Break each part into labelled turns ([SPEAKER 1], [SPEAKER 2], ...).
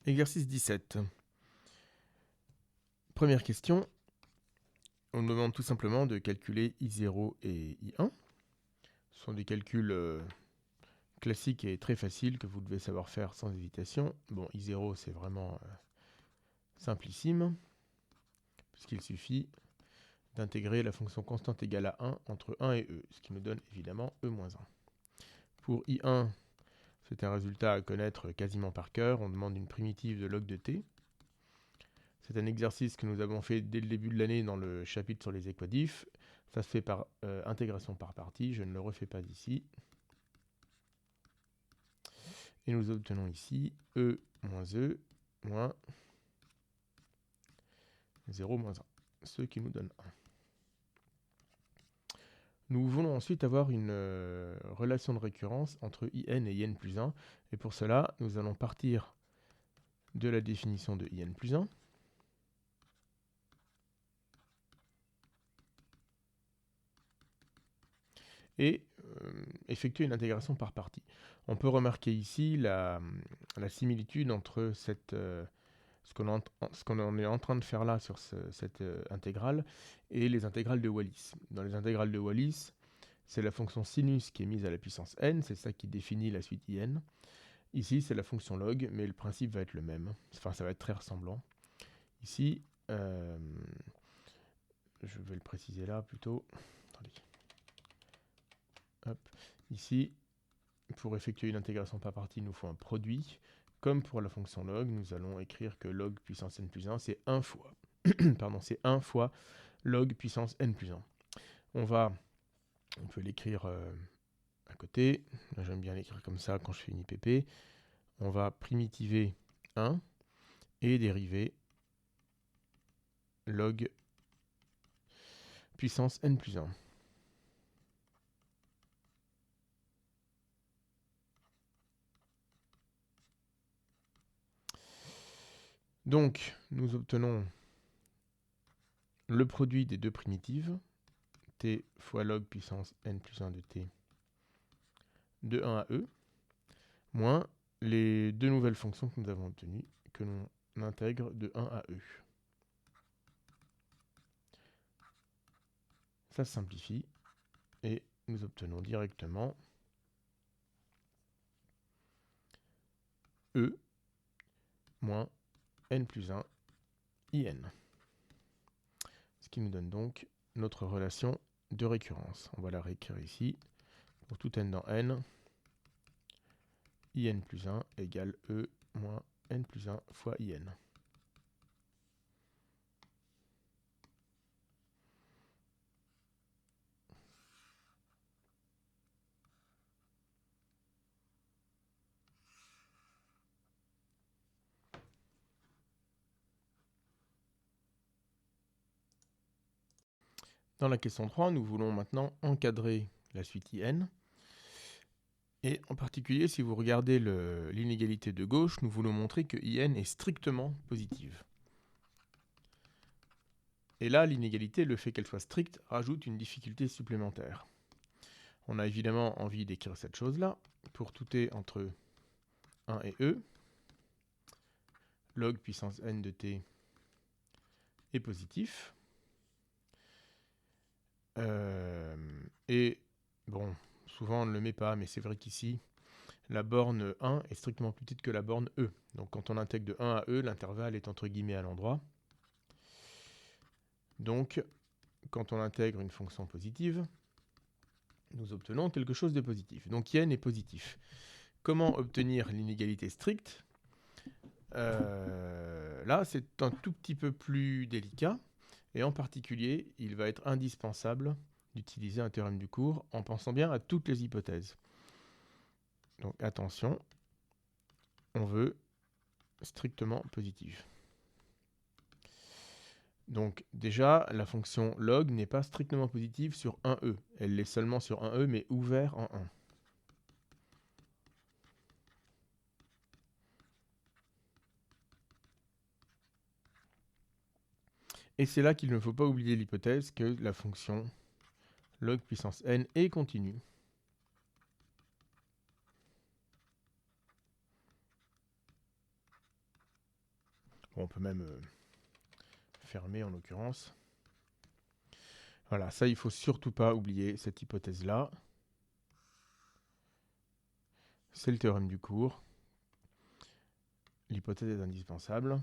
[SPEAKER 1] Exercice 17. Première question. On nous demande tout simplement de calculer I0 et I1. Ce sont des calculs classiques et très faciles que vous devez savoir faire sans hésitation. Bon, I0 c'est vraiment simplissime, puisqu'il suffit d'intégrer la fonction constante égale à 1 entre 1 et e, ce qui nous donne évidemment e-1. Pour I1, c'est un résultat à connaître quasiment par cœur. On demande une primitive de log de t. C'est un exercice que nous avons fait dès le début de l'année dans le chapitre sur les équadifs. Ça se fait par intégration par partie, je ne le refais pas ici. Et nous obtenons ici e moins e moins 0 moins 1, ce qui nous donne 1. Nous voulons ensuite avoir une relation de récurrence entre in et in plus 1. Et pour cela, nous allons partir de la définition de in plus 1. Et effectuer une intégration par partie. On peut remarquer ici la similitude entre ce qu'on est en train de faire là sur cette intégrale et les intégrales de Wallis. Dans les intégrales de Wallis, c'est la fonction sinus qui est mise à la puissance n, c'est ça qui définit la suite in. Ici, c'est la fonction log, mais le principe va être le même. Enfin, ça va être très ressemblant. Ici, je vais le préciser là plutôt. Attendez. Hop. Ici, pour effectuer une intégration par partie, il nous faut un produit. Comme pour la fonction log, nous allons écrire que log puissance n plus 1, c'est 1 fois. Pardon, c'est 1 fois log puissance n plus 1. On peut l'écrire à côté. J'aime bien l'écrire comme ça quand je fais une IPP. On va primitiver 1 et dériver log puissance n plus 1. Donc, nous obtenons le produit des deux primitives, t fois log puissance n plus 1 de t, de 1 à e, moins les deux nouvelles fonctions que nous avons obtenues, que l'on intègre de 1 à e. Ça se simplifie, et nous obtenons directement e moins n plus 1 in. Ce qui nous donne donc notre relation de récurrence. On va la réécrire ici. Pour tout n dans n, in plus 1 égale e moins n plus 1 fois in. Dans la question 3, nous voulons maintenant encadrer la suite in. Et en particulier, si vous regardez l'inégalité de gauche, nous voulons montrer que in est strictement positive. Et là, l'inégalité, le fait qu'elle soit stricte, rajoute une difficulté supplémentaire. On a évidemment envie d'écrire cette chose-là. Pour tout t entre 1 et e, log puissance n de t est positif. Et bon, souvent on ne le met pas, mais c'est vrai qu'ici, la borne 1 est strictement plus petite que la borne e. Donc quand on intègre de 1 à e, l'intervalle est entre guillemets à l'endroit. Donc, quand on intègre une fonction positive, nous obtenons quelque chose de positif. Donc in est positif. Comment obtenir l'inégalité stricte? Là, c'est un tout petit peu plus délicat. Et en particulier, il va être indispensable d'utiliser un théorème du cours en pensant bien à toutes les hypothèses. Donc attention, on veut strictement positif. Donc déjà, la fonction log n'est pas strictement positive sur 1e. Elle l'est seulement sur 1e, mais ouvert en 1. Et c'est là qu'il ne faut pas oublier l'hypothèse que la fonction log puissance n est continue. Bon, on peut même fermer en l'occurrence. Voilà, ça, il faut surtout pas oublier cette hypothèse-là. C'est le théorème du cours. L'hypothèse est indispensable.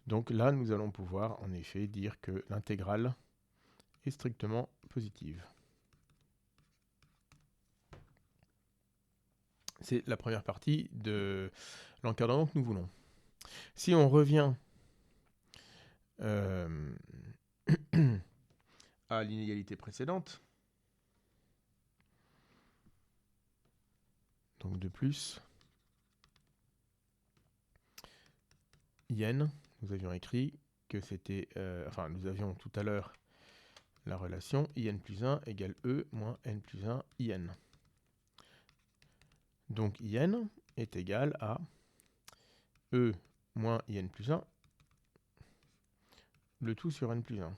[SPEAKER 1] Donc là, nous allons pouvoir en effet dire que l'intégrale est strictement positive. C'est la première partie de l'encadrement que nous voulons. Si on revient à l'inégalité précédente, donc de plus, IN, nous avions écrit que c'était, nous avions tout à l'heure la relation IN plus 1 égale E moins N plus 1 IN. Donc IN est égal à E moins IN plus 1, le tout sur N plus 1.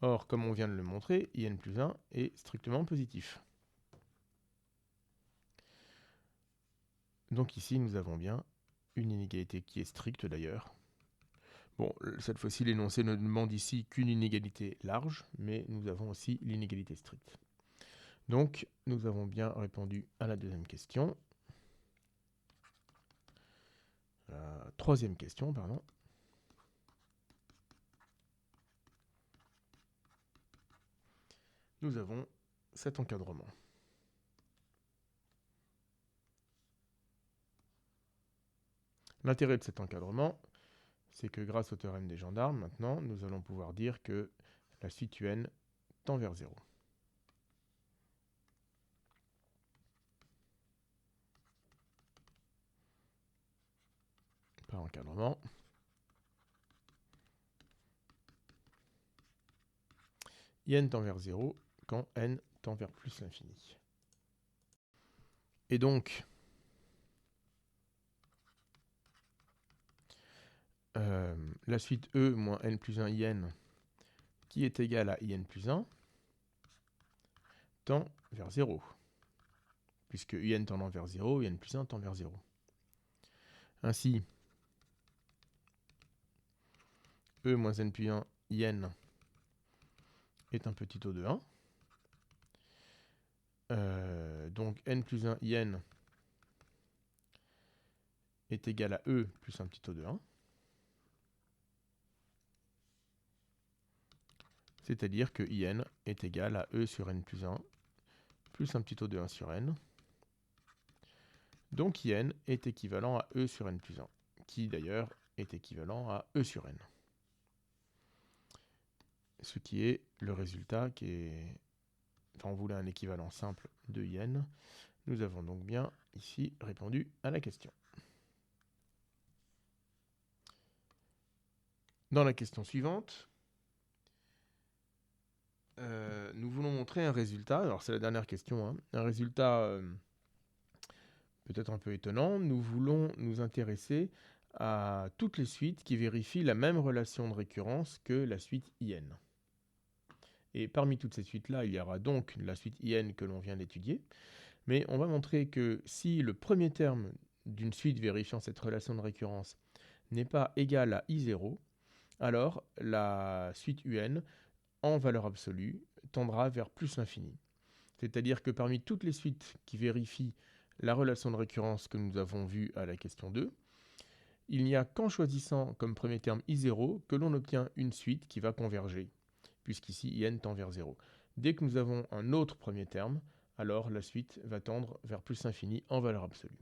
[SPEAKER 1] Or, comme on vient de le montrer, IN plus 1 est strictement positif. Donc ici, nous avons bien une inégalité qui est stricte d'ailleurs. Bon, cette fois-ci, l'énoncé ne demande ici qu'une inégalité large, mais nous avons aussi l'inégalité stricte. Donc, nous avons bien répondu à la deuxième question. La troisième question, pardon. Nous avons cet encadrement. L'intérêt de cet encadrement, c'est que grâce au théorème des gendarmes, maintenant, nous allons pouvoir dire que la suite UN tend vers 0. Par encadrement. IN tend vers 0 quand N tend vers plus l'infini. Et donc, la suite E moins N plus 1 IN, qui est égale à IN plus 1, tend vers 0. Puisque IN tendant vers 0, IN plus 1 tend vers 0. Ainsi, E moins N plus 1 IN est un petit O de 1. Donc N plus 1 IN est égal à E plus un petit O de 1. C'est-à-dire que IN est égal à E sur N plus 1 plus un petit O de 1 sur N. Donc IN est équivalent à E sur N plus 1, qui d'ailleurs est équivalent à E sur N. Ce qui est le résultat qui est... Enfin, on voulait un équivalent simple de IN. Nous avons donc bien ici répondu à la question. Dans la question suivante, nous voulons montrer un résultat. Alors c'est la dernière question, hein. Un résultat peut-être un peu étonnant. Nous voulons nous intéresser à toutes les suites qui vérifient la même relation de récurrence que la suite IN. Et parmi toutes ces suites-là, il y aura donc la suite IN que l'on vient d'étudier. Mais on va montrer que si le premier terme d'une suite vérifiant cette relation de récurrence n'est pas égal à I0, alors la suite UN, en valeur absolue, tendra vers plus l'infini. C'est-à-dire que parmi toutes les suites qui vérifient la relation de récurrence que nous avons vue à la question 2, il n'y a qu'en choisissant comme premier terme I0 que l'on obtient une suite qui va converger, puisqu'ici IN tend vers 0. Dès que nous avons un autre premier terme, alors la suite va tendre vers plus l'infini en valeur absolue.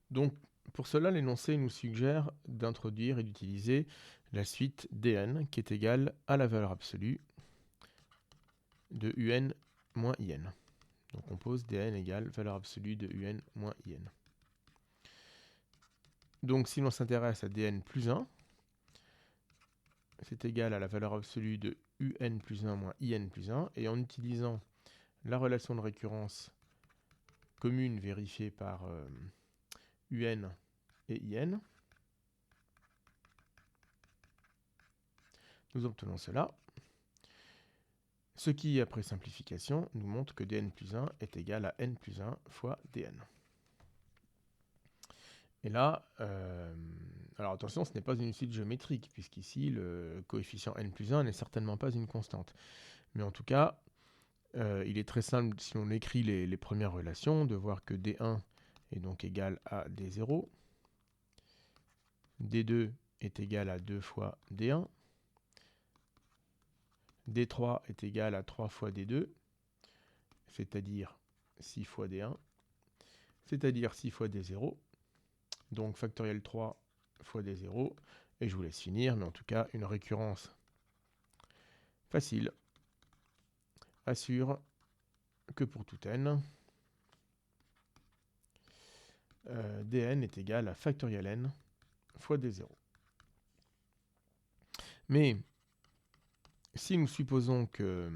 [SPEAKER 1] Donc, pour cela, l'énoncé nous suggère d'introduire et d'utiliser la suite dn qui est égale à la valeur absolue de un moins in. Donc on pose dn égale valeur absolue de un moins in. Donc si l'on s'intéresse à dn plus 1, c'est égal à la valeur absolue de un plus 1 moins in plus 1. Et en utilisant la relation de récurrence commune vérifiée par un et in, nous obtenons cela. Ce qui, après simplification, nous montre que dn plus 1 est égal à n plus 1 fois dn. Et là, alors attention, ce n'est pas une suite géométrique, puisqu'ici, le coefficient n plus 1 n'est certainement pas une constante. Mais en tout cas, il est très simple, si on écrit les premières relations, de voir que D1 est donc égal à D0, D2 est égal à 2 fois D1, D3 est égal à 3 fois D2, c'est-à-dire 6 fois D1, c'est-à-dire 6 fois D0, donc factoriel 3 fois D0, et je vous laisse finir, mais en tout cas, une récurrence facile assure que pour tout n, dn est égal à factoriel n fois d0. Mais si nous supposons que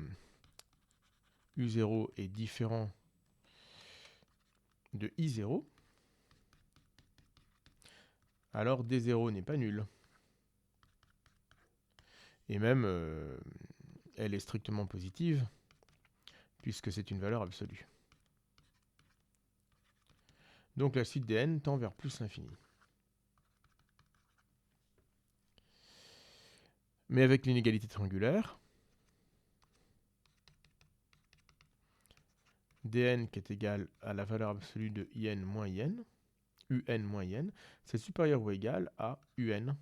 [SPEAKER 1] u0 est différent de i0, alors d0 n'est pas nul. Et même, elle est strictement positive, puisque c'est une valeur absolue. Donc la suite dn tend vers plus l'infini. Mais avec l'inégalité triangulaire, dn qui est égal à la valeur absolue de in moins in, un moins in, c'est supérieur ou égal à un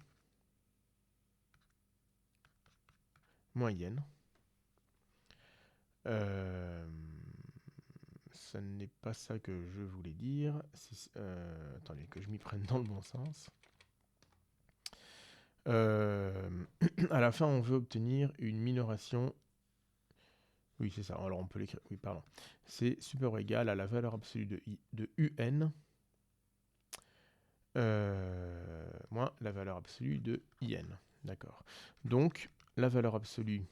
[SPEAKER 1] moins in. Ça n'est pas ça que je voulais dire. Attendez, que je m'y prenne dans le bon sens. À la fin, on veut obtenir une minoration. Oui, c'est ça. Alors, on peut l'écrire. Oui, pardon. C'est supérieur ou égal à la valeur absolue de un moins la valeur absolue de in. D'accord. Donc, la valeur absolue,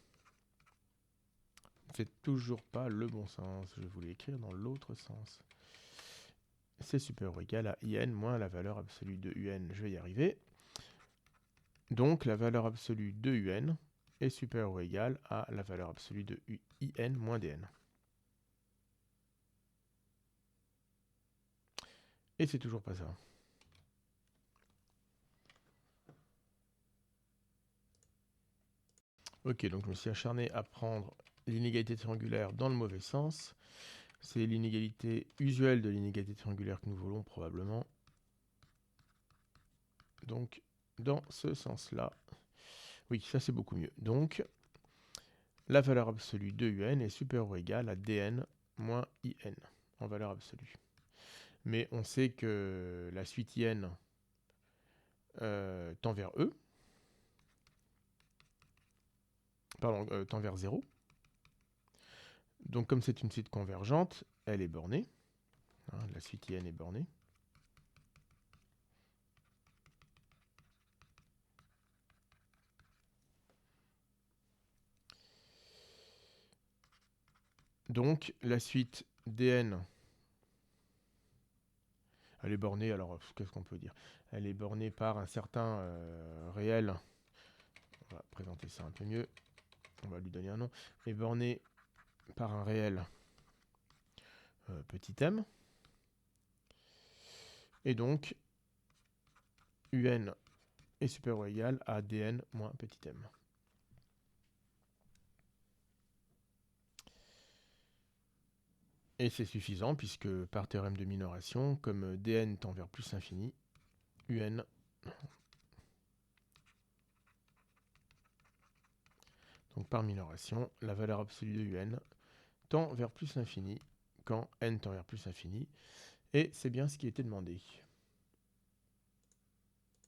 [SPEAKER 1] c'est toujours pas le bon sens. Je voulais écrire dans l'autre sens. C'est supérieur ou égal à in moins la valeur absolue de un. Je vais y arriver. Donc, la valeur absolue de un est supérieure ou égale à la valeur absolue de in moins dn. Et c'est toujours pas ça. Ok, donc je me suis acharné à prendre l'inégalité triangulaire dans le mauvais sens. C'est l'inégalité usuelle de l'inégalité triangulaire que nous voulons probablement. Donc, dans ce sens-là, oui, ça c'est beaucoup mieux. Donc, la valeur absolue de un est supérieure ou égale à dn moins in en valeur absolue. Mais on sait que la suite in tend vers e, pardon, tend vers 0. Donc comme c'est une suite convergente, elle est bornée. Hein, la suite in est bornée. Donc la suite dn, elle est bornée, alors qu'est-ce qu'on peut dire? Elle est bornée par un certain réel. On va présenter ça un peu mieux. On va lui donner un nom. Elle est bornée par un réel petit m. Et donc, un est supérieur ou égal à dn moins petit m. Et c'est suffisant puisque par théorème de minoration, comme dn tend vers plus l'infini, un donc par minoration, la valeur absolue de un tend vers plus l'infini quand n tend vers plus l'infini. Et c'est bien ce qui était demandé.